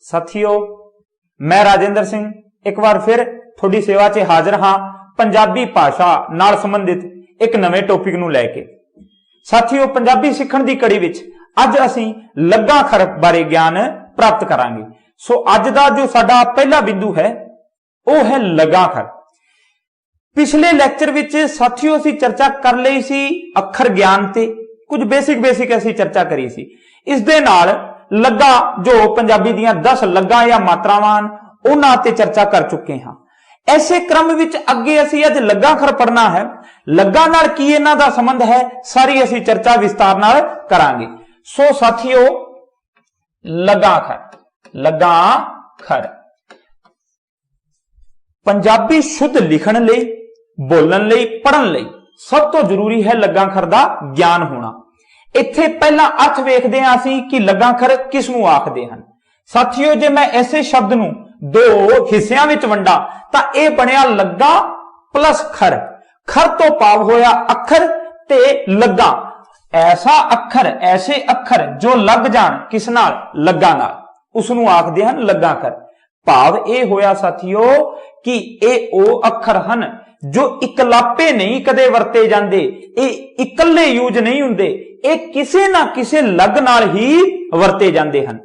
साथियों, मैं राजेंद्र सिंह एक बार फिर थोड़ी सेवा च हाजिर हाँ पंजाबी भाषा नाल संबंधित एक नवे टॉपिक नूं लैके। साथियों, पंजाबी सीखण दी कड़ी विच अज असीं लग्गा खर बारे ज्ञान प्राप्त करांगे। सो अज दा जो साडा पहला बिंदु है वह है लग्गा खर। पिछले लैक्चर विच साथियों असीं चर्चा कर लई सी अखर ज्ञान ते कुछ बेसिक असीं चर्चा करी सी। इस दे नाल लग्गा जो पंजाबी दियां 10 लग्गा या मात्रावां उन्हां ते चर्चा कर चुके हां। ऐसे क्रम विच अगे असीं अज लग्गा खर पढ़ना है। लग्गा नाल की इन्हां दा संबंध है सारी असीं चर्चा विस्तार नाल करांगे। सो साथियों, लग्गा खर पंजाबी शुद्ध लिखण लई, बोलण लई, पढ़न लई सब तो जरूरी है लग्गा खर दा ज्ञान होना। इत्थे पहला अर्थ वेखदे हां असीं कि लग्गा खर किस नूं आखदे हन। साथियों, जे मैं ऐसे शब्द नूं दो हिस्सियां विच वंडा तां इह बणिया लग्गा प्लस खर। खर तो भाव होया अखर ते लग्गा ऐसा अखर, ऐसे अखर जो लग जाण किस नाल, लग्गा नाल, उस नूं आखदे हन लग्गा खर। भाव यह होया साथियों कि ये ओ अखर हन जो इकलापे नहीं कदे वरते जांदे, ये इकल्ले यूज नहीं हुंदे, ये किसे ना किसे लग नाल ही वरते जांदे हन।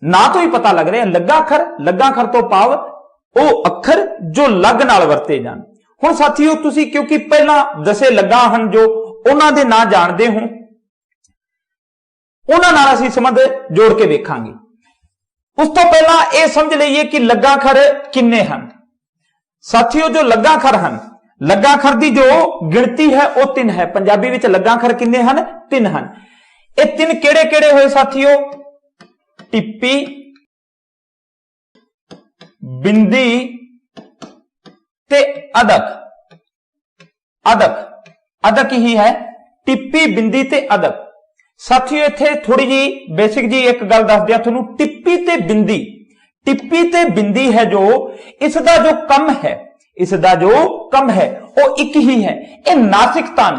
ना तो ही पता लग रहा है लग्गा खर तो भाव ओ अखर जो लग नाल वरते जान। हुण साथियों, तुसी क्योंकि पहला दसे लग्गा हन जो उन्हां दे नाम जानदे हो, उन्हां नाल असीं संबंध जोड़ के वेखांगे। उस तो पहला यह समझ लीए कि लग्गा खर किन्ने हन। साथियों, जो लग्गा खर हन, लग्गा खर दी जो गिणती है वह 3 है। पंजाबी विच लग्गा खर किन्ने हन? 3 हन। ये 3 केड़े केड़े होए साथियों? टिप्पी, बिंदी ते अदक। अदक ही है, टिप्पी, बिंदी ते अदक। साथियों, इत्थे थोड़ी जी बेसिक जी एक गल दस दिया तुहानू। टिप्पी ते बिंदी है जो इसदा जो कम है वो एक ही है। ये नासिकता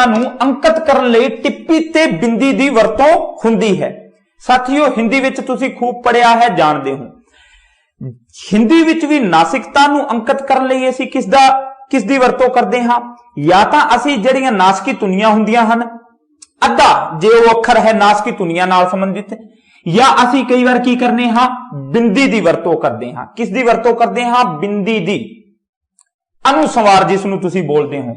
नू अंकित करन लई टिप्पी ते बिंदी दी वरतों हुंदी है। साथियों, हिंदी विच तुसी खूब पढ़िया है, जानदे हो। हिंदी विच भी नासिकता नू अंकित करन लई असीं किस दी वरतों करदे हां? या तां असीं जिहड़ियां नासकी धुनियां हुंदियां हन, अद्धा जे वो अखर है नासकी धुनियां नाल संबंधित, या असीं कई बार की करने हां? बिंदी दी वरतों करदे हां। किस दी वरतों करदे हां? बिंदी दी, अनुस्वार जिसनूं तुसीं बोलदे हो।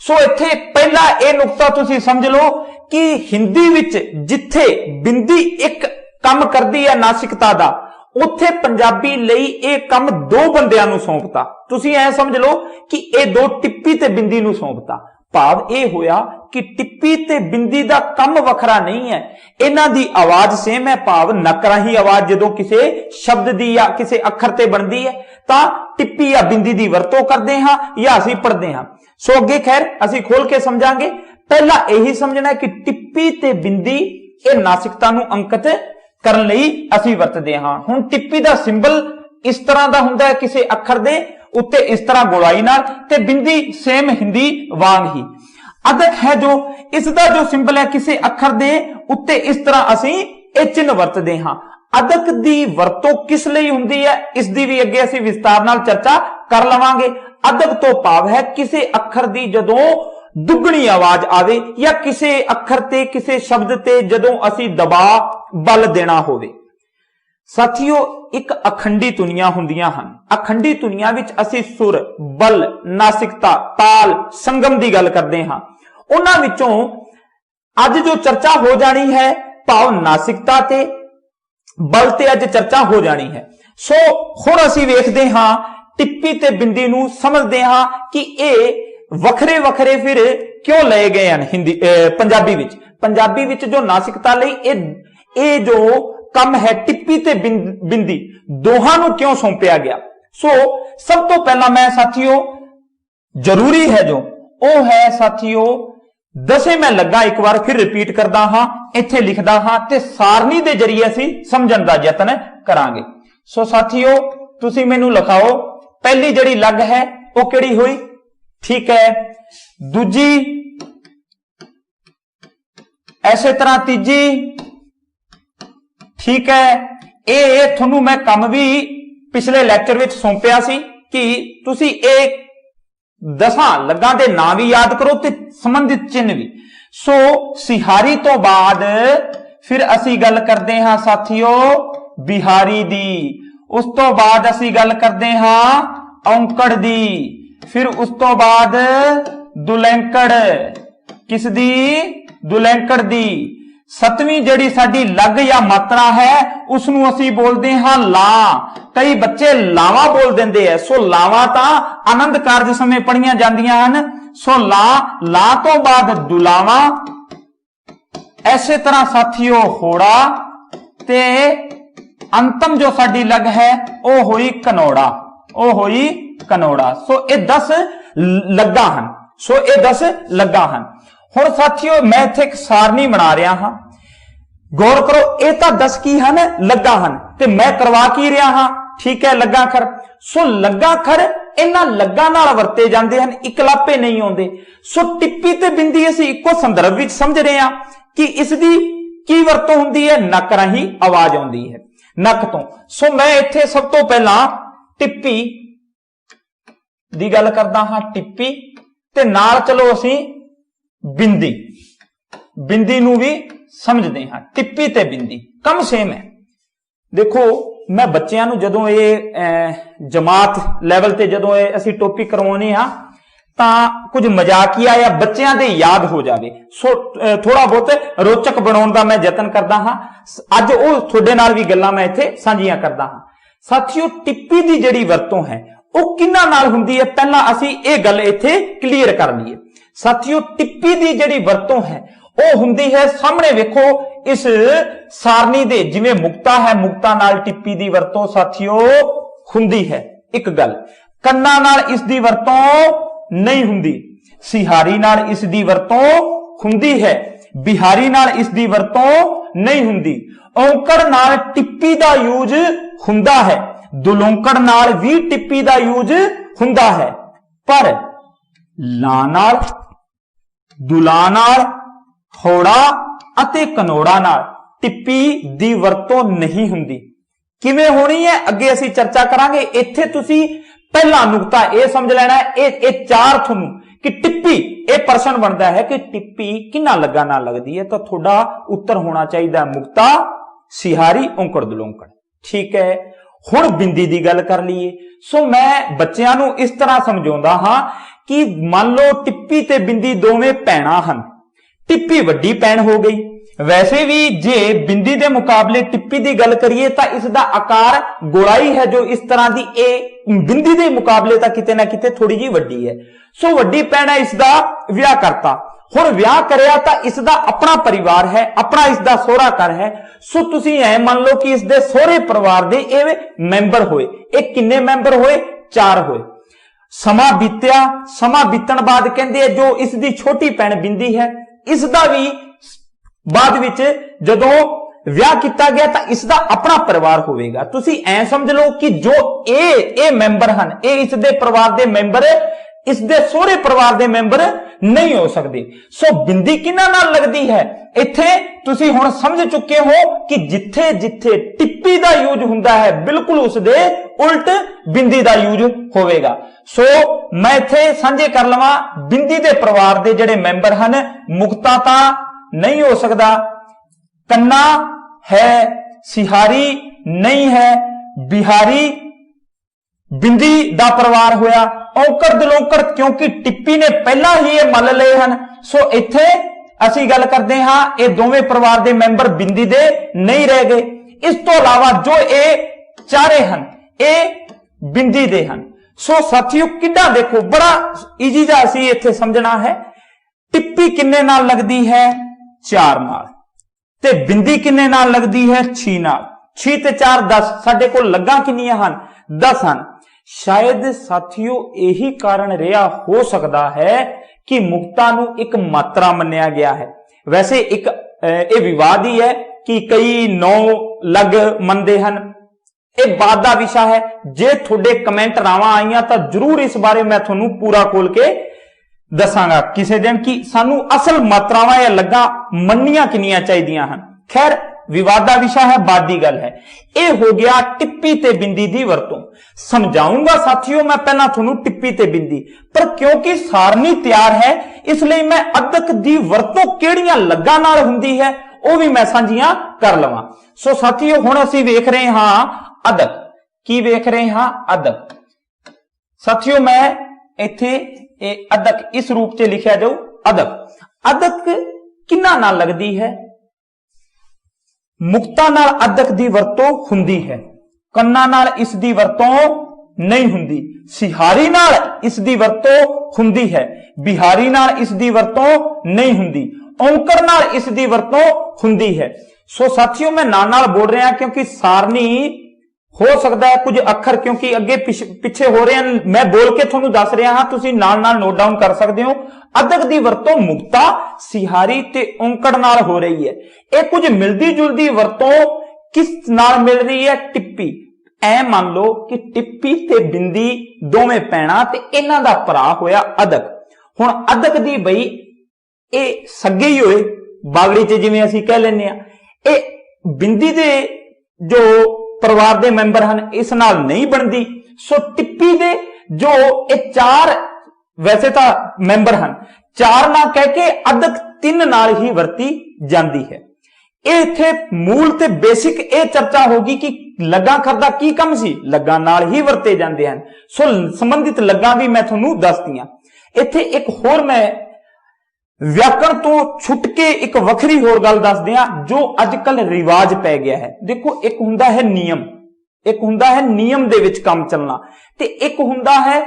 सो इत्थे पहला यह नुकता तुसीं समझ लो कि हिंदी विच जिथे बिंदी एक काम करदी है नासिकता दा, उत्थे पंजाबी लई यह काम 2 बंदियां नूं सौंपता। तुसीं ऐ समझ लो कि यह 2 टिप्पी ते बिंदी नूं सौंपता। भाव यह होया कि टिप्पी ते बिंदी दा काम वखरा नहीं है, इन्हां दी आवाज सेम है। भाव नक राही आवाज जदों किसी शब्द दी या किसी अखर ते बनदी है तां टिप्पी या बिंदी दी वरतों करदे हां या असीं पढ़दे हां। सो अगे खैर असीं खोल के समझांगे। पहला यही समझना है कि टिप्पी ते बिंदी ये नासिकता नूं अंकित करन लई असीं वरतदे हां। हुण टिप्पी दा सिंबल इस तरह दा हुंदा है किसी अखर दे उत्ते इस तरह गोलाई नाल, ते बिंदी सेम हिंदी वांग ही। अदक है जो इसदा जो सिंबल है किसी अखर दे उत्ते इस तरह असीं ये चिन्ह वरतदे हां। अदक दी वरतों किस लई हुंदी है इसदी भी अगे असीं विस्तार नाल चर्चा कर लवांगे। अदक तो भाव है किसी अखर दी जदों दुगनी आवाज आवे या किसी अखर ते किसी शब्द ते जदों असीं दबाव बल देना होवे। साथियों, एक अखंडी धुनियां हुंदियां हन। अखंडी धुनियां विच असीं सुर, बल, नासिकता, ताल, संगम दी गल करदे हां। उन्हां विचों अज जो चर्चा हो जानी है भाव नासिकता ते बल ते अज चर्चा हो जानी है। सो हुण असीं वेखदे हां टिप्पी ते बिंदी नूं समझदे हां कि ये वखरे वखरे फिर क्यों लए गए हैं हिंदी पंजाबी विच। पंजाबी विच जो नासिकता लई ए जो कम है टिप्पी ते बिंदी दोहां नूं क्यों सौंपिया गया। सो सब तो पहला मैं साथियों जरूरी है जो वो है साथियों दसे मैं लग्गा एक बार फिर रिपीट करदा हां, इत्थे लिखदा हां ते सारनी दे जरिए असीं समझण दा यतन करांगे। सो साथियों, तुसीं मैनूं लिखाओ पहली जिहड़ी लग है वो किहड़ी हुई? ठीक है, दूजी, ऐसे तरह तीजी, ठीक है, ये थोनू मैं काम भी पिछले लैक्चर विच सौंपिया सी कि तुसी एक 10 लग्गां दे नाम भी याद करो ते संबंधित चिन्ह भी। सो सिहारी तो बाद फिर असी गल करते हां साथियों बिहारी दी, उस तो बाद असी गल करते हां औंकड़ दी, फिर उस तो बाद दुलैंकड़, किस दी? दुलैंकड़ दी। सतवीं जड़ी साडी लग या मात्रा है उसनू असी बोलते हां ला। कई बच्चे लावा बोल देंदे है, सो लावा तां आनंद कारज समय पढ़ियां जांदियां हन। सो ला तो बाद दुलावा, ऐसे तरह साथियों होड़ा ते अंतम जो साडी लग है ओ होई कनौड़ा, ओ होई कनौड़ा। सो ये 10 लग्गा हन, सो ये 10 लग्गा हन। हुण साथियों मैं इत्थे एक सारणी बना रहा हां, गौर करो ये तां 10 की हन लग्गा हन ते मैं करवा की रहा हां, ठीक है, लग्गा खर। सो लग्गा खर इन्हां लग्गा नाल वरते जांदे हन, इकलापे नहीं आउंदे। सो टिप्पी ते बिंदी असीं इक्को संदर्भ विच समझ रहे हां कि इसदी की वरतों हुंदी है? नक राहीं आवाज आउंदी है, नक तो। सो मैं इत्थे सब तो पहला टिप्पी दी गल करदा हां, टिप्पी ते नाल चलो असीं बिंदी, बिंदी नू भी समझते हैं। टिप्पी ते बिंदी कम सेम है। देखो मैं बच्चों नू जदों ये जमात लैवल ते जदों असीं टॉपिक करवाउने हां तां कुछ मजाकिया या बच्चों दे याद हो जावे, सो थोड़ा बहुत रोचक बनाउण दा मैं यतन करदा हां। अज ओह तुहाडे नाल भी गल्लां मैं इत्थे साझीआं करदा हां। साथियों टिप्पी दी जिहड़ी वरतों है ओह किन्हां नाल हुंदी है, पहला असीं इह गल इत्थे क्लीयर कर लईए। साथियों टिप्पी दी जिहड़ी वरतों है ਉਹ ਹੁੰਦੀ है, सामने वेखो इस सारणी दे जिवें मुक्ता है, मुक्ता नाल टिप्पी दी वरतों साथियों हुंदी है। एक गल कन्ना नाल इस दी वरतों नहीं हुंदी, सिहारी नाल इस दी वरतों हुंदी है, बिहारी नाल इस दी वरतों नहीं हुंदी, औंकड़ नाल टिप्पी दा यूज हुंदा है, दुलोंकड़ नाल भी टिप्पी दा यूज हुंदा है, पर ला नाल, दुला नाल, होड़ा अते कनौड़ा नाल टिप्पी दी वरतों नहीं हुंदी। किवें होनी है अगे असीं चर्चा करांगे। इत्थे तुसीं पहला नुकता यह समझ लेना है, ये 4 तुहानूं कि टिप्पी, यह प्रश्न बनता है कि टिप्पी किन्ना लग्गा नाल लगदी है, तो तुहाडा उत्तर होना चाहिए मुक्ता, सिहारी, औंकड़, दुलोंकड़। ठीक है, हुण बिंदी दी गल कर लीए। सो मैं बच्चों नूं इस तरह समझाउंदा हां कि मान लो टिप्पी ते बिंदी दोवें भैणां हन, टिप्पी वड्डी भैण हो गई। वैसे भी जे बिंदी दे मुकाबले टिप्पी दी गल करिए तो इसका आकार गोलाई है जो इस तरह की बिंदी दे मुकाबले तो किते ना किते थोड़ी जी वड्डी है। सो वड्डी भैण है, इसका विआह करता, हुण विआह करया तो इसका अपना परिवार है, अपना इसका सोहरा घर है। सो तुसीं ऐ मान लो कि इसके सोहरे परिवार दे ये मैंबर होए, ये किन्ने मैंबर होए? 4 होए। समा बीत्या, समा बीतण बाद कहंदे जो इसकी छोटी भैण बिंदी है इसका भी बाद विच जदों विआह किया गया तो इसका अपना परिवार होगा। तुसीं ऐ समझ लो कि जो ए मैंबर हन, ये इसके परिवार के मैंबर, इसके सोहरे परिवार के मैंबर नहीं हो सकते। सो बिंदी किन्हां नाल लगदी है? इत्थे तुसीं हुण समझ चुके हो कि जिथे जिथे टिप्पी का यूज हुंदा है बिल्कुल उसदे उल्ट बिंदी का यूज होवेगा। सो मैं इत्थे सांझे कर लवां, बिंदी दे परिवार दे जिहड़े मैंबर हन, मुक्ता तां नहीं हो सकता, कन्ना है, सिहारी नहीं है, बिहारी बिंदी दा परिवार होया, औंकड़ दुलोंकड़ क्योंकि टिप्पी ने पहला ही ये मल लए हन। सो इत्थे असी गल करते हां ये दोवें परिवार दे मैंबर बिंदी दे नहीं रह गए। इस तो अलावा जो ये चारे हन ये बिंदी दे हन। सो साथियों किड्डा देखो बड़ा ईजी जा असी इत्थे समझना है। टिप्पी किन्ने नाल लगदी है? 4 नाल, ते बिंदी किन्ने नाल लगदी है? 6 नाल। 6 ते 4 10, साडे कोल लग्गां किन्नियां हन? 10 हन। शायद साथियों यही कारण रहा हो सकता है कि मुक्ता नूं एक मात्रा मन्निया गया है। वैसे एक ये विवाद ही है कि कई 9 लग मनदे हन, ये बात का विषय है। जे थोड़े कमेंट रावां आईयां तो जरूर इस बारे मैं थोनू पूरा खोल के दसांगा किसी दिन कि सानू असल मात्रावां या लग्गां मन्नियां किन्नियां चाहिदियां हन। खैर विवाद का विषय है, बात की गल है। यह हो गया टिप्पी ते बिंदी की वरतों। समझाऊंगा साथियों मैं पहला थोनू टिप्पी ते बिंदी, पर क्योंकि सारनी तैयार है इसलिए मैं अदक की वरतों किहड़ियां लग्गां नाल हुंदी है वह भी मैं साझियां कर लवां। सो साथियों हुण असीं वेख रहे हां अदक, की वेख रहे हां अदक। साथियों मैं इत्थे अदक इस रूप च लिखिया जाऊ अदक। अदक किन्ना नाल लगदी है? मुक्ता नाल अदक दी वरतों हुंदी है, कन्ना नाल इस दी वरतों नहीं हुंदी, सिहारी नाल इस दी वरतों हुंदी है, बिहारी नाल इस दी वरतों नहीं हुंदी, औंकर नाल इस दी वरतों हुंदी है। सो साथियों मैं नाल बोल रहा क्योंकि सारनी हो सकता है कुछ अखर क्योंकि अगे पिछे हो रहे हैं, मैं बोल के थोनू दस रहा हां, तुसीं नाल नाल नोट डाउन कर सकते हो। अदक दी वरतों मुक्ता, सिहारी ते औंकड़ नाल हो रही है। ये कुछ मिलदी जुलदी वरतों किस नाल मिल रही है? टिप्पी। ऐ मान लो कि टिप्पी ते बिंदी दोवें पैणा ते इन्हां दा भरा होया अदक। हुण अदक दी बई ये सगे ही होए बागड़ी च जिवें असीं कह लैंदे आ, ये बिंदी दे जो परिवार दे मैंबर हैं इस नाल नहीं बनती। सो टिप्पी दे जो ये चार वैसे तो मैंबर हैं, चार ना कह के अदक तीन नाल ही वरती जाती है। इत्थे मूल ते बेसिक ये चर्चा होगी कि लग्गां करदा की कम सी, लग्गां नाल ही वरते जाते हैं। सो संबंधित लग्गां भी मैं तुहानू दस दियां। इत्थे एक होर मैं व्याकरण तो छुट के एक वखरी होर गल दस दियां जो अजकल रिवाज पै गया है। देखो एक हुंदा है नियम, एक हुंदा है नियम दे विच काम चलना, ते एक हुंदा है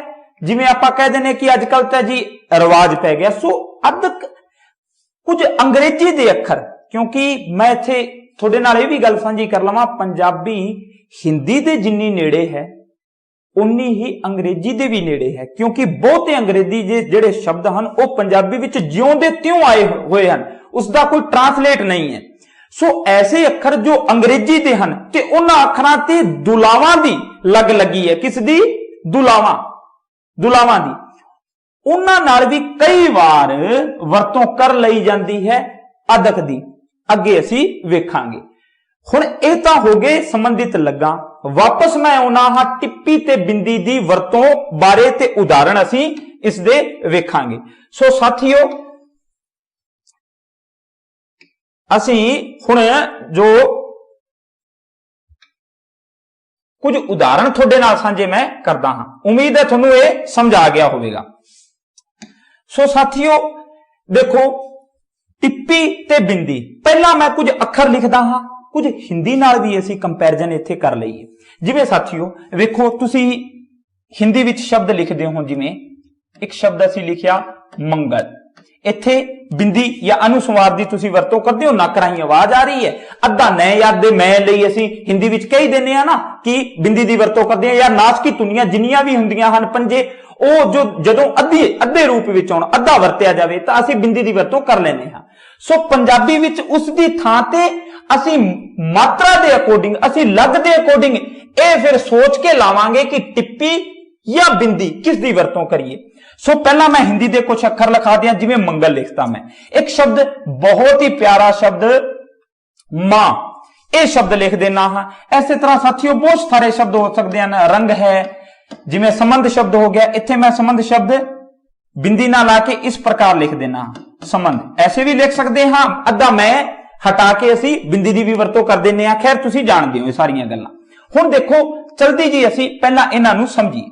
जिवें आपां कह देने कि अजकल तां जी रिवाज पै गया। सो अदक कुछ अंग्रेजी दे अखर, क्योंकि मैं इत्थे तुहाडे नाल इह वी गल सांझी कर लवां, पंजाबी हिंदी दे जिन्नी नेड़े है उन्नी ही अंग्रेजी दे भी नेड़े है, क्योंकि बहुते अंग्रेजी जेड़े शब्द हैं वो पंजाबी विच ज्यों दे त्यों आए हुए हैं, उसका कोई ट्रांसलेट नहीं है। सो ऐसे अखर जो अंग्रेजी दे हैं ते उन्हां अखरां ते दुलावां दी लग लगी है, किस दी? दुलावां दी, उन्हां नाल भी कई बार वरतों कर लई जाती है अदक दी। अगे असीं वेखांगे। हुण इह तां हो गए संबंधित लग्गां। वापस मैं आउणा हां टिप्पी ते बिंदी दी वरतों बारे ते उदाहरण असीं इस दे वेखांगे। सो साथियों असीं हुण जो कुछ उदाहरण तुहाडे नाल सांझे मैं करदा हां, उम्मीद है तुहानू ये समझ आ गया होवेगा। सो साथियों देखो टिप्पी ते बिंदी, पहला मैं कुछ अखर लिखदा हां, कुछ हिंदी नाल भी असीं कंपैरिजन इत्थे कर लईए। जिवें साथियों वेखो तुसीं हिंदी विच शब्द लिखदे हो, जिवें एक शब्द असीं लिखिया मंगल, इत्थे बिंदी या अनुस्वार दी तुसीं वरतों करदे हो, नक राहीं आवाज आ रही है, अद्धा नै या दे मैं लई असीं हिंदी विच कही दिंदे आ ना कि बिंदी दी वरतों करदे आ, या नासकी तुनियां जिन्नियां भी हुंदियां हन पंजे, ਉਹ जो जदों अद्धे रूप विच आउण अद्धा वरतिया जावे तां असीं बिंदी दी वरतों कर लैंदे हां। सो पंजाबी विच उस दी थां ते असीं मात्रा दे अकॉर्डिंग, असीं लग दे अकॉर्डिंग ਇਹ फिर सोच के लावांगे कि टिप्पी या बिंदी किस दी वरतों करिए। सो पहला मैं हिंदी दे कुछ अखर लिखा दिया, जिवें मंगल लिखता मैं, एक शब्द बहुत ही प्यारा शब्द मां, यह शब्द लिख देना है। ऐसे तरह साथियों बहुत सारे शब्द हो सकते हैं, रंग है, जिवें संबंध शब्द हो गया, इत्थे मैं संबंध शब्द बिंदी ना ला के इस प्रकार लिख देना संबंध। ऐसे भी लिख सकते हां, अद्धा मैं हटा के असीं बिंदी दी भी वरतों कर देने आ। खैर तुसीं जाणदे हो ये सारियां गल्लां। हुण देखो चलदी जी असीं पहला इन्हां नूं समझीए।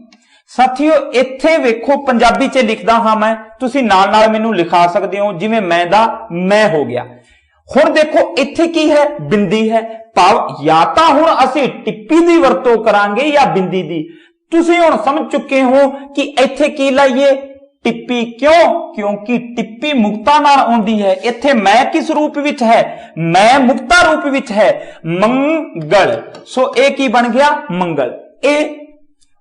साथियों इत्थे वेखो पंजाबी च लिखदा हां मैं, तुसीं नाल नाल मैनूं लिखा सकदे हो, जिवें मैं दा मैं हो गया। हुण देखो इत्थे की है? बिंदी है, भाव या तां हुण असीं टिप्पी दी वरतों करांगे या बिंदी दी। तुसीं हुण समझ चुके हो कि इत्थे की लाइए? टिप्पी। क्यों? क्योंकि टिप्पी मुक्ता नाल आउंदी है। इत्थे मैं किस रूप विच है? मैं मुक्ता रूप विच है, मंगल। सो ए की बन गया? मंगल। ए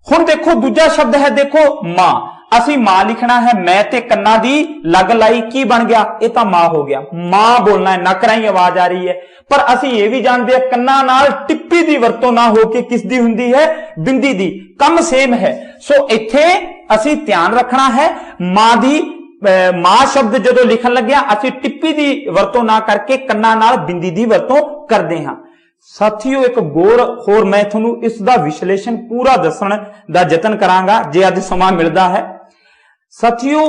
हुण देखो दूजा शब्द है, देखो मां, असीं मां लिखना है, मैं ते कन्ना दी लग लाई, की बन गया? ये तां मां हो गया। मां बोलना है, नक राहीं आवाज आ रही है, पर असीं ये भी जानते हैं कन्ना नाल टिप्पी दी वरतों ना होके किस दी हुंदी है? बिंदी दी। कम सेम है। सो इत्थे असीं ध्यान रखना है, मां दी ਮਾਂ ਸ਼ਬਦ ਜਦੋਂ ਲਿਖਣ ਲੱਗਿਆ ਅਸੀਂ ਟਿੱਪੀ ਦੀ ਵਰਤੋਂ ਨਾ ਕਰਕੇ ਕੰਨਾਂ ਨਾਲ ਬਿੰਦੀ ਦੀ ਵਰਤੋਂ ਕਰਦੇ ਹਾਂ। ਸਾਥੀਓ ਇੱਕ ਹੋਰ ਮੈਂ ਤੁਹਾਨੂੰ ਇਸ ਦਾ ਵਿਸ਼ਲੇਸ਼ਣ ਪੂਰਾ ਦੱਸਣ ਦਾ ਯਤਨ ਕਰਾਂਗਾ ਜੇ ਅੱਜ ਸਮਾਂ ਮਿਲਦਾ ਹੈ। ਸਾਥੀਓ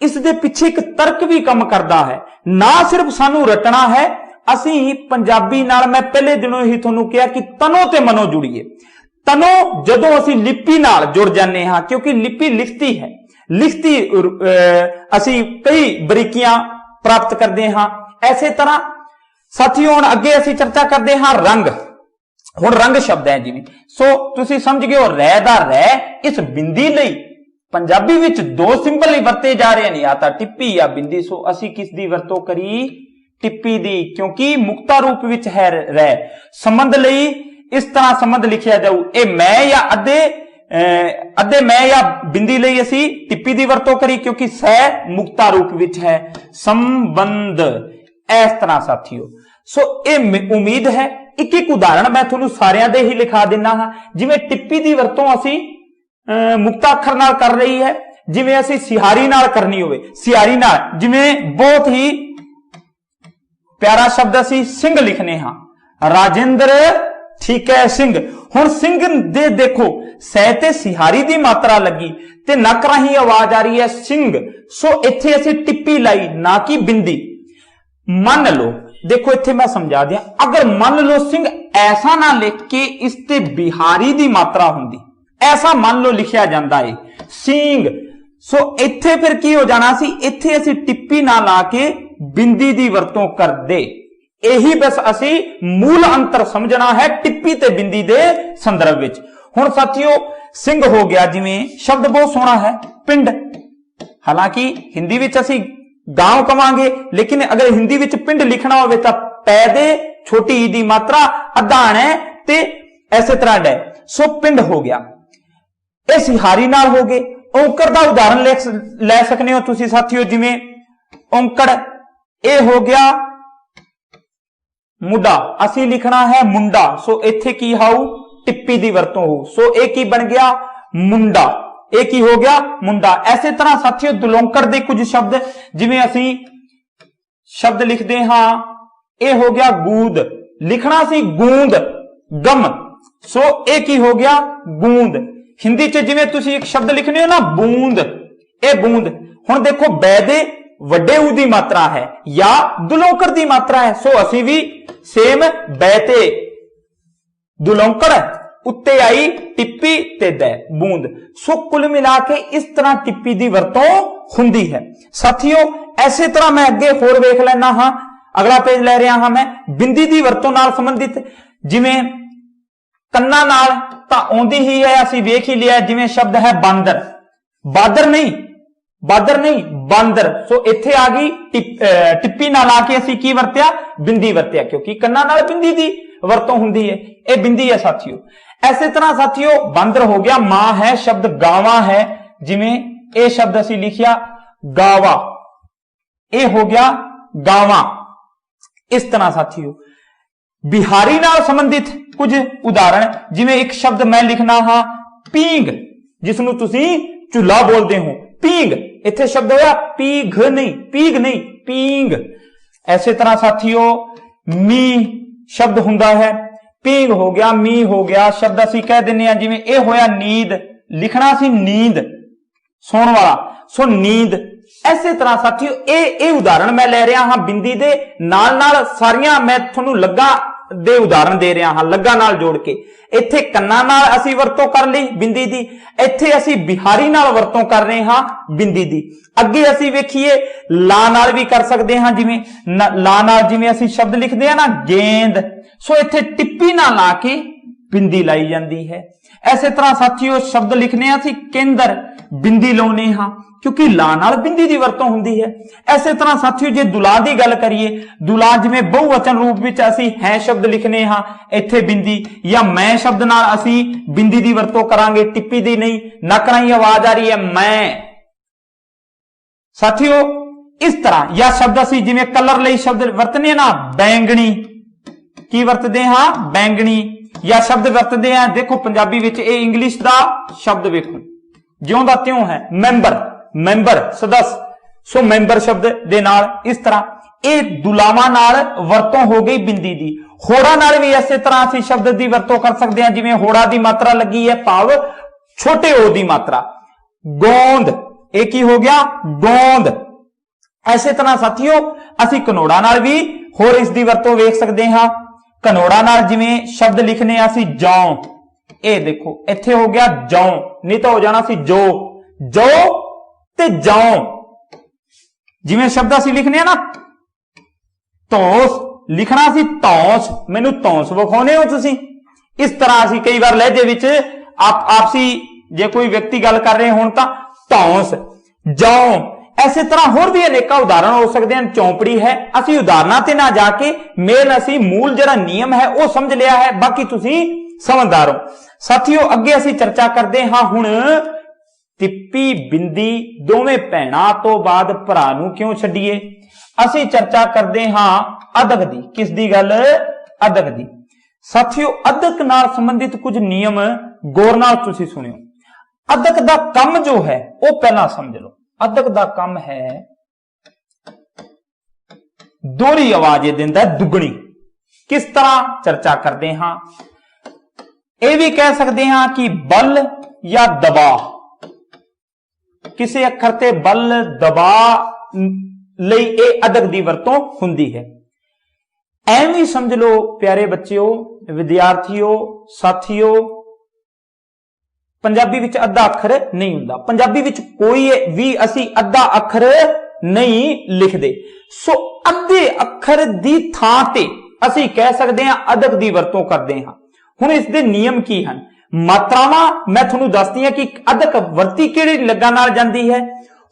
ਇਸ ਦੇ ਪਿੱਛੇ ਇੱਕ ਤਰਕ ਵੀ ਕੰਮ ਕਰਦਾ ਹੈ, ਨਾ ਸਿਰਫ ਸਾਨੂੰ ਰਟਣਾ ਹੈ, ਅਸੀਂ ਪੰਜਾਬੀ ਨਾਲ ਮੈਂ ਪਹਿਲੇ ਦਿਨੋਂ ਹੀ ਤੁਹਾਨੂੰ ਕਿਹਾ ਕਿ ਤਨੋ ਤੇ ਮਨੋ ਜੁੜੀਏ। ਤਨੋ ਜਦੋਂ ਅਸੀਂ ਲਿਪੀ ਨਾਲ ਜੁੜ ਜਾਂਦੇ ਹਾਂ, ਕਿਉਂਕਿ ਲਿਪੀ ਲਿਖਤੀ ਹੈ, ਲਿਖਤੀ ਅਸੀਂ ਕਈ ਬਰੀਕੀਆਂ ਪ੍ਰਾਪਤ ਕਰਦੇ ਹਾਂ। ਐਸੇ ਤਰ੍ਹਾਂ ਸਾਥੀਓ ਹੁਣ ਅੱਗੇ ਅਸੀਂ ਚਰਚਾ ਕਰਦੇ ਹਾਂ ਰੰਗ। ਹੁਣ ਰੰਗ ਸ਼ਬਦ ਹੈ ਜਿਵੇਂ, ਸੋ ਤੁਸੀਂ ਸਮਝ ਗਏ ਹੋ ਰਹਿ ਦਾ ਰਹਿ ਇਸ ਬਿੰਦੀ ਲਈ ਪੰਜਾਬੀ ਵਿੱਚ ਦੋ ਸਿੰਬਲ ਹੀ ਵਰਤੇ ਜਾ ਰਹੇ ਨੇ, ਜਾਂ ਤਾਂ ਟਿੱਪੀ ਜਾਂ ਬਿੰਦੀ। ਸੋ ਅਸੀਂ ਕਿਸ ਦੀ ਵਰਤੋਂ ਕਰੀ? ਟਿੱਪੀ ਦੀ, ਕਿਉਂਕਿ ਮੁਕਤਾ ਰੂਪ ਵਿੱਚ ਹੈ ਰਹਿ। ਸੰਬੰਧ ਲਈ ਇਸ ਤਰ੍ਹਾਂ ਸੰਬੰਧ ਲਿਖਿਆ ਜਾਊ, ਇਹ ਮੈਂ ਜਾਂ ਅੱਧੇ ਮੈਂ ਜਾਂ ਬਿੰਦੀ ਲਈ ਅਸੀਂ ਟਿੱਪੀ ਦੀ ਵਰਤੋਂ ਕਰੀ, ਕਿਉਂਕਿ ਸਹਿ ਮੁਕਤਾ ਰੂਪ ਵਿੱਚ ਹੈ। ਸੰਬੰਧ ਇਸ ਤਰ੍ਹਾਂ ਸਾਥੀਓ। ਸੋ ਇਹ ਉਮੀਦ ਹੈ ਇੱਕ ਇੱਕ ਉਦਾਹਰਣ ਮੈਂ ਤੁਹਾਨੂੰ ਸਾਰਿਆਂ ਦੇ ਹੀ ਲਿਖਾ ਦਿੰਦਾ ਹਾਂ। ਜਿਵੇਂ ਟਿੱਪੀ ਦੀ ਵਰਤੋਂ ਅਸੀਂ ਮੁਕਤਾ ਅੱਖਰ ਨਾਲ ਕਰ ਰਹੀ ਹੈ, ਜਿਵੇਂ ਅਸੀਂ ਸਿਹਾਰੀ ਨਾਲ ਕਰਨੀ ਹੋਵੇ, ਸਿਹਾਰੀ ਨਾਲ ਜਿਵੇਂ ਬਹੁਤ ਹੀ ਪਿਆਰਾ ਸ਼ਬਦ ਅਸੀਂ ਸਿੰਘ ਲਿਖਨੇ ਹਾਂ, ਰਾਜਿੰਦਰ ਠੀਕ ਹੈ ਸਿੰਘ। ਹੁਣ ਸਿੰਘ ਦੇ ਦੇਖੋ ਸਹਿ ਤੇ ਸਿਹਾਰੀ ਦੀ ਮਾਤਰਾ ਲੱਗੀ ਤੇ ਨੱਕ ਰਾਹੀਂ ਆਵਾਜ਼ ਆ ਰਹੀ ਹੈ ਸਿੰਘ। ਸੋ ਇੱਥੇ ਅਸੀਂ ਟਿੱਪੀ ਲਾਈ, ਨਾ ਕਿ ਬਿੰਦੀ। ਮੰਨ ਲਓ, ਦੇਖੋ ਇੱਥੇ ਮੈਂ ਸਮਝਾ ਦਿਆਂ, ਅਗਰ ਮੰਨ ਲਓ ਸਿੰਘ ਐਸਾ ਨਾ ਲਿਖ ਕੇ ਇਸ ਤੇ ਬਿਹਾਰੀ ਦੀ ਮਾਤਰਾ ਹੁੰਦੀ, ਐਸਾ ਮੰਨ ਲਓ ਲਿਖਿਆ ਜਾਂਦਾ ਹੈ ਸਿੰਘ। ਸੋ ਇੱਥੇ ਫਿਰ ਕੀ ਹੋ ਜਾਣਾ ਸੀ? ਇੱਥੇ ਅਸੀਂ ਟਿੱਪੀ ਨਾ ਲਾ ਕੇ ਬਿੰਦੀ ਦੀ ਵਰਤੋਂ ਕਰਦੇ। ਇਹੀ ਬਸ ਅਸੀਂ ਮੂਲ ਅੰਤਰ ਸਮਝਣਾ ਹੈ ਟਿੱਪੀ ਤੇ ਬਿੰਦੀ ਦੇ ਸੰਦਰਭ ਵਿੱਚ। ਹੁਣ ਸਾਥੀਓ ਸਿੰਘ ਹੋ ਗਿਆ, ਜਿਵੇਂ ਸ਼ਬਦ ਬਹੁਤ ਸੋਹਣਾ ਹੈ ਪਿੰਡ। ਹਾਲਾਂਕਿ ਹਿੰਦੀ ਵਿੱਚ ਅਸੀਂ ਗਾਂਵ ਕਵਾਂਗੇ, ਲੇਕਿਨ ਅਗਰ ਹਿੰਦੀ ਵਿੱਚ ਪਿੰਡ ਲਿਖਣਾ ਹੋਵੇ ਤਾਂ ਪੈ ਦੇ ਛੋਟੀ ਈ ਦੀ ਮਾਤਰਾ ਅਧਾਨ ਹੈ ਤੇ ਐਸੇ ਤਰ੍ਹਾਂ ਹੈ। ਸੋ ਪਿੰਡ ਹੋ ਗਿਆ, ਇਹ ਸਿਹਾਰੀ ਨਾਲ ਹੋ ਗਏ। ਔਂਕੜ ਦਾ ਉਦਾਹਰਨ ਲੈ ਸਕਦੇ ਹੋ ਤੁਸੀਂ ਸਾਥੀਓ, ਜਿਵੇਂ ਔਂਕੜ ਇਹ ਹੋ ਗਿਆ ਮੁੰਡਾ, ਅਸੀਂ ਲਿਖਣਾ ਹੈ ਮੁੰਡਾ। ਸੋ ਇੱਥੇ ਕੀ ਹਾਊ? ਟਿੱਪੀ ਦੀ ਵਰਤੋਂ ਹੋ। ਸੋ ਇਹ ਕੀ ਬਣ ਗਿਆ? ਮੁੰਡਾ। ਇਹ ਕੀ ਹੋ ਗਿਆ? ਮੁੰਡਾ। ਐਸੇ ਤਰ੍ਹਾਂ ਸਾਥੀਓ ਦੁਲੋਂਕੜ ਦੇ ਕੁਝ ਸ਼ਬਦ, ਜਿਵੇਂ ਅਸੀਂ ਸ਼ਬਦ ਲਿਖਦੇ ਹਾਂ, ਇਹ ਹੋ ਗਿਆ ਗੂੰਦ, ਲਿਖਣਾ ਸੀ ਗੂੰਦ ਗਮ। ਸੋ ਇਹ ਕੀ ਹੋ ਗਿਆ? ਗੂੰਦ। ਹਿੰਦੀ ਚ ਜਿਵੇਂ ਤੁਸੀਂ ਇੱਕ ਸ਼ਬਦ ਲਿਖਦੇ ਹੋ ਨਾ ਬੂੰਦ, ਇਹ ਬੂੰਦ। ਹੁਣ ਦੇਖੋ ਬੈ ਦੇ ਵੱਡੇ ਊ ਦੀ ਮਾਤਰਾ ਹੈ ਜਾਂ ਦੁਲੋਂਕੜ ਦੀ ਮਾਤਰਾ ਹੈ। ਸੋ ਅਸੀਂ ਵੀ ਸੇਮ ਬੈ ਤੇ ਦੁਲੋਂਕੜ ਉੱਤੇ ਆਈ ਟਿੱਪੀ ਤੇ ਦੈ ਬੂੰਦ। ਸੋ ਕੁੱਲ ਮਿਲਾ ਕੇ ਇਸ ਤਰ੍ਹਾਂ ਟਿੱਪੀ ਦੀ ਵਰਤੋਂ ਹੁੰਦੀ ਹੈ ਸਾਥੀਓ। ਐਸੇ ਤਰ੍ਹਾਂ ਮੈਂ ਅੱਗੇ ਹੋਰ ਵੇਖ ਲੈਣਾ ਹਾਂ, ਅਗਲਾ ਪੇਜ ਲੈ ਰਿਹਾ ਹਾਂ ਮੈਂ। ਬਿੰਦੀ ਦੀ ਵਰਤੋਂ ਨਾਲ ਸੰਬੰਧਿਤ ਜਿਵੇਂ ਕੰਨਾਂ ਨਾਲ ਤਾਂ ਆਉਂਦੀ ਹੀ ਹੈ, ਅਸੀਂ ਵੇਖ ਹੀ ਲਿਆ। ਜਿਵੇਂ ਸ਼ਬਦ ਹੈ ਬਾਂਦਰ, ਬਾਦਰ ਨਹੀਂ, ਬਾਦਰ ਨਹੀਂ ਬਾਂਦਰ। ਸੋ ਇੱਥੇ ਆ ਗਈ ਟਿੱਪੀ ਨਾਲ ਆ ਕੇ ਅਸੀਂ ਕੀ ਵਰਤਿਆ? ਬਿੰਦੀ ਵਰਤਿਆ, ਕਿਉਂਕਿ ਕੰਨਾਂ ਨਾਲ ਬਿੰਦੀ ਦੀ ਵਰਤੋਂ ਹੁੰਦੀ ਹੈ। ਇਹ ਬਿੰਦੀ ਹੈ ਸਾਥੀਓ। ਐਸੇ ਤਰ੍ਹਾਂ ਸਾਥੀਓ ਬਾਂਦਰ ਹੋ ਗਿਆ, ਮਾਂ ਹੈ ਸ਼ਬਦ ਗਾਵਾਂ ਹੈ। ਜਿਵੇਂ ਇਹ ਸ਼ਬਦ ਅਸੀਂ ਲਿਖਿਆ ਗਾਵਾ, ਇਹ ਹੋ ਗਿਆ ਗਾਵਾਂ। ਇਸ ਤਰ੍ਹਾਂ ਸਾਥੀਓ ਬਿਹਾਰੀ ਨਾਲ ਸੰਬੰਧਿਤ ਕੁਝ ਉਦਾਹਰਣ, ਜਿਵੇਂ ਇੱਕ ਸ਼ਬਦ ਮੈਂ ਲਿਖਣਾ ਹਾਂ ਪੀਂਗ, ਜਿਸ ਨੂੰ ਤੁਸੀਂ ਝੁੱਲਾ ਬੋਲਦੇ ਹੋ, ਪੀਂਗ। ਇੱਥੇ ਸ਼ਬਦ ਹੋਇਆ ਪੀਘ ਨਹੀਂ, ਪੀਂਗ ਨਹੀਂ, ਪੀਂਗ। ਐਸੇ ਤਰ੍ਹਾਂ ਸਾਥੀਓ ਮੀਂਹ ਸ਼ਬਦ ਹੁੰਦਾ ਹੈ, ਪੀਂਗ ਹੋ ਗਿਆ, ਮੀਂਹ ਹੋ ਗਿਆ। ਸ਼ਬਦ ਅਸੀਂ ਕਹਿ ਦਿੰਦੇ ਹਾਂ, ਜਿਵੇਂ ਇਹ ਹੋਇਆ ਨੀਂਦ, ਲਿਖਣਾ ਸੀ ਨੀਂਦ ਸੌਣ ਵਾਲਾ। ਸੋ ਨੀਂਦ। ਐਸੇ ਤਰ੍ਹਾਂ ਸਾਥੀਓ ਇਹ ਉਦਾਹਰਣ ਮੈਂ ਲੈ ਰਿਹਾ ਹਾਂ ਬਿੰਦੀ ਦੇ ਨਾਲ ਨਾਲ। ਸਾਰੀਆਂ ਮੈਂ ਤੁਹਾਨੂੰ ਲੱਗਾ ਦੇ ਉਦਾਹਰਣ ਦੇ ਰਿਹਾ ਹਾਂ, ਲੱਗਾ ਨਾਲ ਜੋੜ ਕੇ। ਇੱਥੇ ਕੰਨਾਂ ਨਾਲ ਅਸੀਂ ਵਰਤੋਂ ਕਰ ਲਈ ਬਿੰਦੀ ਦੀ, ਇੱਥੇ ਅਸੀਂ ਬਿਹਾਰੀ ਨਾਲ ਵਰਤੋਂ ਕਰ ਰਹੇ ਹਾਂ ਬਿੰਦੀ ਦੀ। ਅੱਗੇ ਅਸੀਂ ਵੇਖੀਏ ਲਾ ਨਾਲ ਵੀ ਕਰ ਸਕਦੇ ਹਾਂ, ਜਿਵੇਂ ਲਾ ਨਾਲ ਜਿਵੇਂ ਅਸੀਂ ਸ਼ਬਦ ਲਿਖਦੇ ਹਾਂ ਨਾ ਗੇਂਦ। ਸੋ ਇੱਥੇ ਟਿੱਪੀ ਨਾਲ ਲਾ ਕੇ ਬਿੰਦੀ ਲਾਈ ਜਾਂਦੀ ਹੈ। ਐਸੇ ਤਰ੍ਹਾਂ ਸਾਥੀਓ ਸ਼ਬਦ ਲਿਖਨੇ ਆ ਅਸੀਂ ਕੇਂਦਰ, ਬਿੰਦੀ ਲਾਉਨੇ ਹਾਂ ਕਿਉਂਕਿ ਲਾ ਨਾਲ ਬਿੰਦੀ ਦੀ ਵਰਤੋਂ ਹੁੰਦੀ ਹੈ। ਐਸੇ ਤਰ੍ਹਾਂ ਸਾਥੀਓ ਜੇ ਦੁਲਾ ਦੀ ਗੱਲ ਕਰੀਏ, ਦੁਲਾ ਜਿਵੇਂ ਬਹੁਵਚਨ ਰੂਪ ਵਿੱਚ ਅਸੀਂ ਹੈ ਸ਼ਬਦ ਲਿਖਨੇ ਹਾਂ, ਇੱਥੇ ਬਿੰਦੀ, ਜਾਂ ਮੈਂ ਸ਼ਬਦ ਨਾਲ ਅਸੀਂ ਬਿੰਦੀ ਦੀ ਵਰਤੋਂ ਕਰਾਂਗੇ, ਟਿੱਪੀ ਦੀ ਨਹੀਂ। ਨੱਕ ਰਾਹੀਂ ਆਵਾਜ਼ ਆ ਰਹੀ ਹੈ ਮੈਂ। ਸਾਥੀਓ ਇਸ ਤਰ੍ਹਾਂ ਜਾਂ ਸ਼ਬਦ ਅਸੀਂ ਜਿਵੇਂ ਕਲਰ ਲਈ ਸ਼ਬਦ ਵਰਤਨੇ ਨਾ ਬੈਂਗਣੀ, ਕੀ ਵਰਤਦੇ ਹਾਂ? ਬੈਂਗਣੀ। ਜਾਂ ਸ਼ਬਦ ਵਰਤਦੇ ਹਾਂ, ਦੇਖੋ ਪੰਜਾਬੀ ਵਿੱਚ ਇਹ ਇੰਗਲਿਸ਼ ਦਾ ਸ਼ਬਦ ਵੇਖੋ ਜਿਉਂ ਦਾ ਤਿਉਂ ਹੈ, ਮੈਂਬਰ, ਮੈਂਬਰ ਸਦस्य। सो मैंबर शब्द दे नाल इस तरह ये दुलावां नाल वरतों हो गई बिंदी दी। होड़ा नाल भी इस तरह असीं शब्द की वरतों कर सकते हैं, जिवें होड़ा की मात्रा लगी है भाव छोटे ओ की मात्रा। गोंद ये की हो गया गोंद। इसे तरह साथियों असीं कनोड़ा नाल भी होर इस दी वरतों वेख सकते हैं। कनोड़ा नाल जिवें शब्द लिखने असीं जौ, ये देखो इत्थे हो गया जौ, नहीं तो हो जाना सी जो, जो ते जौ। जिवें शब्द असीं लिखने ना धौस, लिखना सी धौस, मैनू धौस विखाउने हो तुसीं। इस तरह असीं कई बार लहजे विच आपसी जे कोई व्यक्ति गल कर रहे होण तां धौस, जौ। इसे तरह होर भी अनेका उदाहरण हो सकते हैं। चौपड़ी है, असीं उदाहरणां ते ना जाके मेन असीं मूल जिहड़ा नियम है वह समझ लिया है, बाकी तुसीं समझदार हो। साथियों अगे असीं चर्चा करते हां हुण टिप्पी बिंदी दोवें भैणां तो बाद भरा नूं क्यों छड्डीए। असीं चर्चा करते हां अदक दी। किस दी गल? अदक दी। साथियों अदक नाल संबंधित कुछ नियम गौर नाल तुसीं सुनियो। अदक दा कम जो है वह पहला समझ लो। अदक दा कम है दोहरी आवाज ये दिंदा है दुगनी। किस तरह चर्चा करते हां, यह भी कह सकते हैं कि बल या दबा, किसी अखर ते बल दबा लई यह अदक दी वरतों हुंदी है। एवं समझ लो प्यारे बच्चों, विद्यार्थियों, साथियों, पंजाबी विच अद्धा अखर नहीं हुंदा। पंजाबी विच कोई भी असी अद्धा अखर नहीं लिखदे। सो अद्धे अखर दी थां ते असी कह सकते हैं अदक दी वरतों करते हैं। हुण इस दे नियम की हन? मात्रावां मैं तुहानूं दसदी हां कि अदक वरती किहड़ी लगा नाल जांदी है।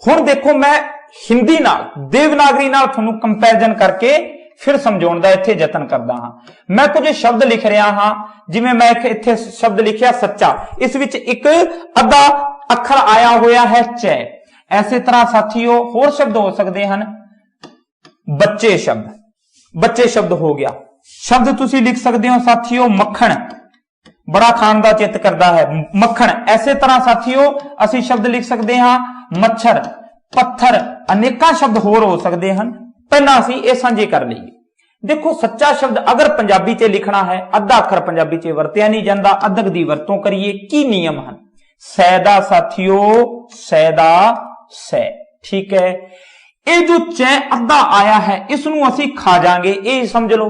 हुण देखो मैं हिंदी नाल देवनागरी नाल तुहानूं कंपैरिजन करके फिर समझाउण दा इत्थे यतन करदा हां। मैं कुछ शब्द लिख रहा हां, जिवें मैं इत्थे शब्द लिखिया सच्चा, इस विच एक अद्धा अखर आया होया है चै। ऐसे तरह साथियों होर शब्द हो सकते हैं। बच्चे शब्द, बच्चे शब्द हो गया। शब्द तुसीं लिख सकते हो साथियों मक्खण, बड़ा खाण दा चित करदा है मक्खण। ऐसे तरह साथियों असीं शब्द लिख सकते हैं मच्छर, पत्थर, अनेका शब्द होर हो सकते हैं। पहला असीं ये सांझे कर लईए। देखो सच्चा शब्द अगर पंजाबी च लिखना है अद्धा अखर पंजाबी च वरतिया नहीं जाता, अदक दी वरतों करिए। की नियम हैं? सैदा साथियों, सैदा सै, ठीक है। ये जो चै अद्धा आया है इसनूं असीं खा जांगे, ये समझ लो।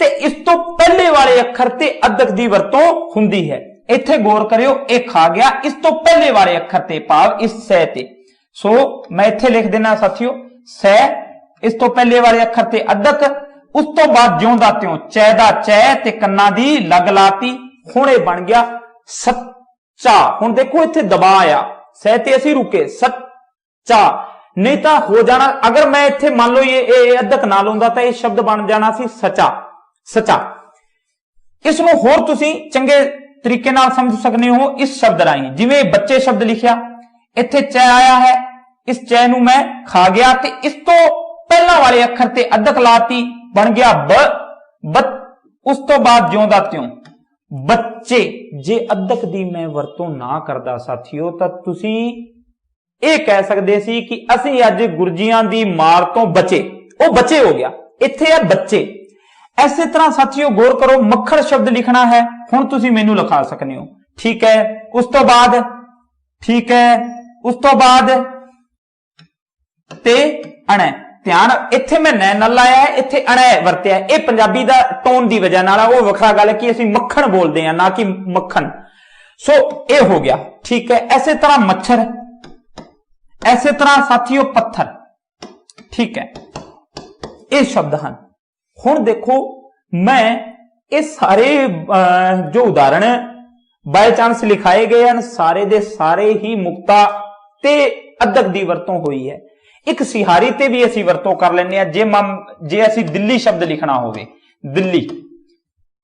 ते इस तो पहले वाले अखर ते अदक दी वरतों हुंदी है। इत्थे गौर करियो, ये खा गया इस तो पहले वाले अखर ते भाव इस सै ते। सो मैं इत्थे लिख देना साथियों सै, इस तो पहले वाले अखर ते अदक, उस तो बाद ज्यों दा त्यों चै दा चै ते कन्ना दी लग लाती। हुण ये बन गया सच्चा। हुण देखो इत्थे दबा आया, सै ते असीं रुके, सच्चा नहीं तो हो जाना। अगर मैं इत्थे मान लो ये अदक ना लाउंदा तां ये शब्द बन जाना सी सचा, सचा। इसनूं होर तुसीं चंगे तरीके नाल समझ सकते हो इस शब्द राहीं। जिवें बच्चे शब्द लिखिया, इत्थे चै आया है, इस चै नूं मैं खा गया ते इस तो पहला वाले अखर ते अदक लाती, बन गया ब, उस तो बाद ज्यों दा त्यों बच्चे। जे अदक दी मैं वरतों ना करदा साथियों तां तुसीं ਇਹ कह सकते सी कि असीं अज गुरजियां दी मार तो बचे, वो बचे हो गया, इत्थे है बच्चे। ऐसे तरह साथियों गौर करो मक्खण शब्द लिखना है, हुण तुसीं मैनूं लिखा सकते हो, ठीक है। उस तो बाद ठीक है, उस तो बाद ते अणै, ध्यान इत्थे मैं नैन नाल लाया है, इत्थे अणै वरतिया। ये पंजाबी दा टोन दी वजह नाल वो वखरा गल है कि असीं मक्खण बोलदे हां ना कि मक्खन। सो ये हो गया, ठीक है। ऐसे तरह मच्छर, ऐसे तरह साथियों पत्थर, ठीक है। ये शब्द हैं। हुण देखो मैं ये सारे जो उदाहरण बाय चांस लिखाए गए हैं सारे दे सारे ही मुक्ता ते अदक दी वरतों हुई है। एक सिहारी ते भी असी वरतों कर लेने जे असी दिल्ली शब्द लिखना होवे, दिल्ली,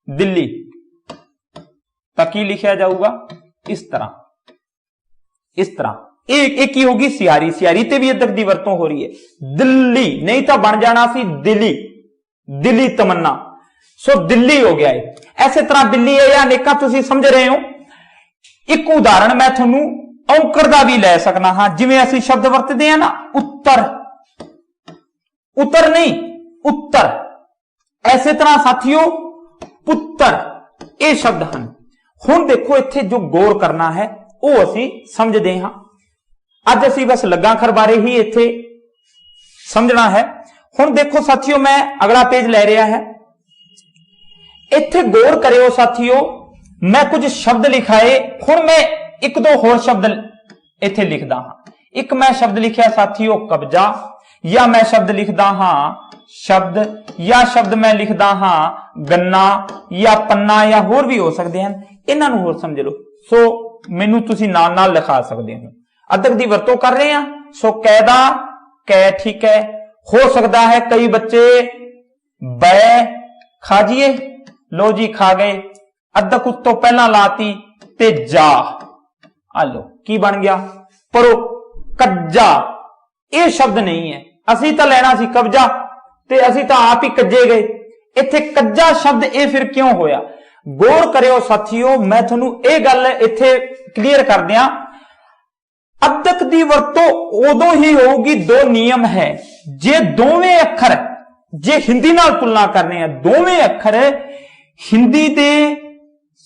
दिल्ली तां की लिखा जाऊगा इस तरह, इस तरह। एक ही होगी सियारी, सियारी ते भी अदक दी वरतों हो रही है। दिल्ली नहीं तो बन जाना सी दिल्ली, दिल्ली तमन्ना। सो दिल्ली हो गया है। ऐसे तरह दिल्ली है या अनेका तुसीं समझ रहे हो। एक उदाहरण मैं तुहानूं औंकर दा भी लै सकना हां, जिवें असीं शब्द वरतदे हां ना उत्तर, उतर नहीं, उत्तर। ऐसे तरह साथियों पुत्र, ये शब्द हैं। हुण देखो इत्थे जो गौर करना है वो असीं समझदे हां। अज असीं बस लग्गाखर बारे ही इत्थे समझना है। हुण देखो साथियों, मैं अगला पेज ले रहा है, इत्थे गौर करियो साथियों। मैं कुछ शब्द लिखाए, हुण मैं एक दो होर शब्द इत्थे लिखदा हां। एक मैं शब्द लिखिया साथियों कब्जा, या मैं शब्द लिखदा हां शब्द, या शब्द मैं लिखदा हां गन्ना या पन्ना, या होर भी हो सकते हैं। इन्हां नूं होर समझ लो। सो मैनू तुसीं नाल नाल लिखा सकते हो। अदक दी वरतों कर रहे हैं। सो कैदा कै, ठीक है। हो सकता है कई बच्चे बै खा जिए, लो जी खा गए। अदक उस तो पहला लाती ते जा, आ लो की बन गया परो कज्जा। यह शब्द नहीं है, असी तो लेना सी कब्जा ते असी तो आप ही कज्जे गए। इत्थे कज्जा शब्द ये फिर क्यों होया? गौर करियो साथियों, मैं थोनू ये गल इत्थे क्लीयर कर दिया। अदक दी वरतों उदों ही होगी, दो नियम है। जे दोवें अखर, जे हिंदी नाल तुलना करने हैं, दोवें अखर हिंदी दे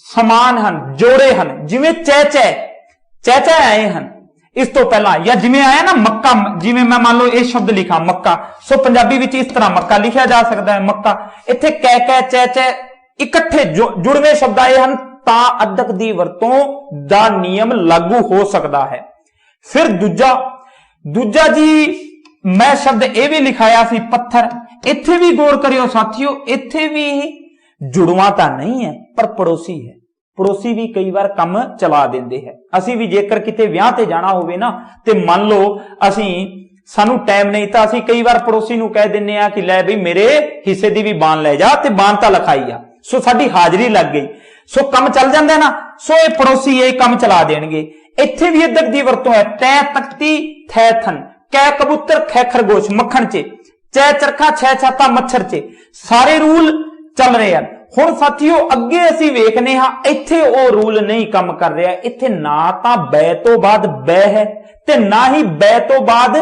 समान हन, जोड़े हन। जिवें चै चै आए हन इस तो पहला, या जिवें आया ना मक्का, जिवें मैं मान लो ये शब्द लिखा मक्का, सो पंजाबी विच इस तरह मक्का लिखा जा सकता है मक्का। इत्थे कै चै इकट्ठे जुड़वे शब्द आए हैं, ता अदक दी वरतों दा नियम लागू हो सकता है। फिर दूजा जी मैं शब्द ये भी लिखाया सी पत्थर। इत्थे भी गौर करियो साथियों, इत्थे भी जुड़वा तां नहीं है पर पड़ोसी है। पड़ोसी भी कई बार कम चला देंदे है। असी भी जेकर किते विआह ते जाना होवे ना, ते मान लो असी सानू टाइम नहीं तो असी कई बार पड़ोसी नू कह दिन्ने आ कि लै बई मेरे हिस्से दी भी बान ले जा, ते बान तां लिखाई आ। सो साडी हाजरी लग गई, सो कम चल जांदा ना। सो ये पड़ोसी ये कम चला देणगे। इत्थे भी अदक दी वरतों है, तै तख्ती थै थन, कै कबूतर खै खरगोश मक्खण च, चै चरखा छै छाता मच्छर च। सारे रूल चल रहे हैं। हुण साथियों अगे असीं वेखने हां, इत्थे ओ रूल नहीं काम कर रहा। इत्थे ना तां बै तो बाद बै है ते ना ही बै तो बाद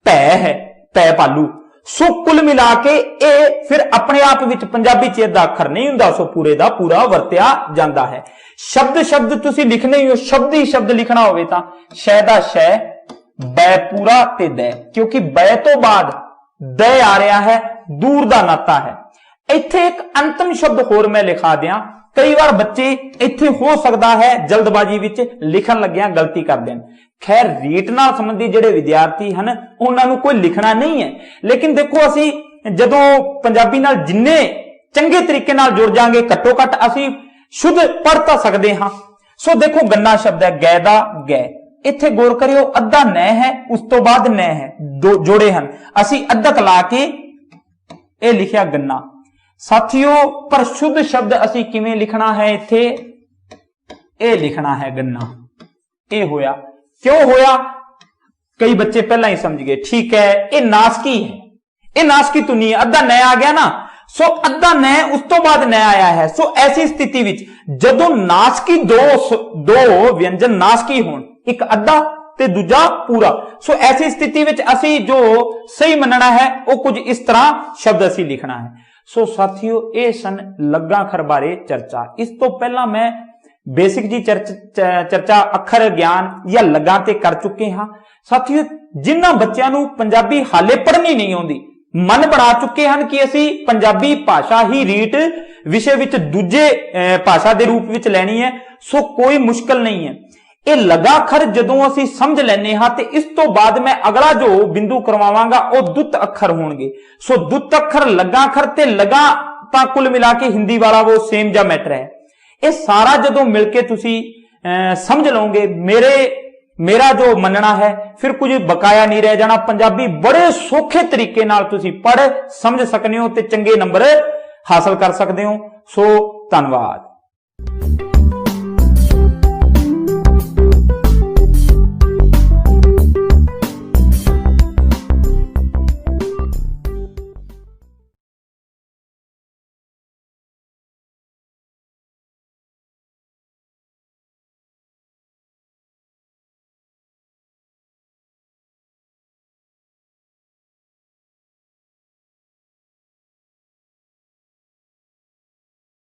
पै है, पै पालू। सो कुल मिला के ए फिर अपने आप विच पंजाबी च इहदा अखर नहीं हुंदा, सो पूरे दा पूरा वरतिया जांदा है। शब्द तुसीं लिखने ही हो, शब्द ही शब्द लिखना होवे तां शै दा शै, बै पूरा ते दै, क्योंकि बै तो बाद दै आ रहा है, दूर दा नाता है। इत्थे एक अंतिम शब्द होर मैं लिखा दियां। कई बार बच्चे इत्थे हो सकता है जल्दबाजी विच लिखण लग्गियां गलती कर देन। खैर रीट नाल संबंधी जिहड़े विद्यार्थी हैं उन्हां नूं कोई लिखना नहीं है, लेकिन देखो असी जदों पंजाबी नाल जिन्ने चंगे तरीके नाल जुड़ जांगे, घट्टो घट असी शुद्ध पढ़ तां सकदे हां। सो देखो गन्ना शब्द है, गै दा गै। इत्थे गौर करियो अद्धा नै है, उस तो बाद नै है, दो जोड़े हैं। असी अद्धक ला के ये लिखिया गन्ना। साथियों पर शुद्ध शब्द असी किवें लिखना है? इत्थे ए लिखना है गन्ना। ए होया, क्यों होया? कई बच्चे पहला ही समझ गए, ठीक है ये नासकी है, ये नासकी तो नहीं है, अद्धा नै आ गया ना। सो अद्धा नै उस तो बाद नै आया है। सो ऐसी स्थिति विच जदों नासकी दो व्यंजन नासकी होण, एक अद्धा ते दूजा पूरा, सो ऐसी स्थिति विच असी जो सही मनना है वो कुछ इस तरह शब्द असी लिखना है। सो साथियों ये सन लग्गाखर बारे चर्चा। इस तो पहला मैं बेसिक जी चर्चा अखर ज्ञान या लग्गां ते कर चुके हां। साथियों जिन्हां बच्चों नूं पंजाबी हाले पढ़नी नहीं आउंदी, मन बना चुके हैं कि असी पंजाबी भाषा ही रीट विषय विच दूजे भाषा के रूप विच लैनी है, सो कोई मुश्किल नहीं है। ये लगाखर जदों असी समझ लैने हां ते इस तो बाद मैं अगला जो बिंदु करवावांगा वो दुत अखर होणगे। सो दुत अखर लगाखर ते लगा तां कुल मिला के हिंदी वाला वो सेम जा मैटर है। ये सारा जदों मिलके तुसी समझ लोगे, मेरा जो मनना है फिर कुछ बकाया नहीं रह जाना। पंजाबी बड़े सौखे तरीके नाल तुसी पढ़ समझ सकने हो ते चंगे नंबर हासिल कर सकते हो। सो धन्यवाद।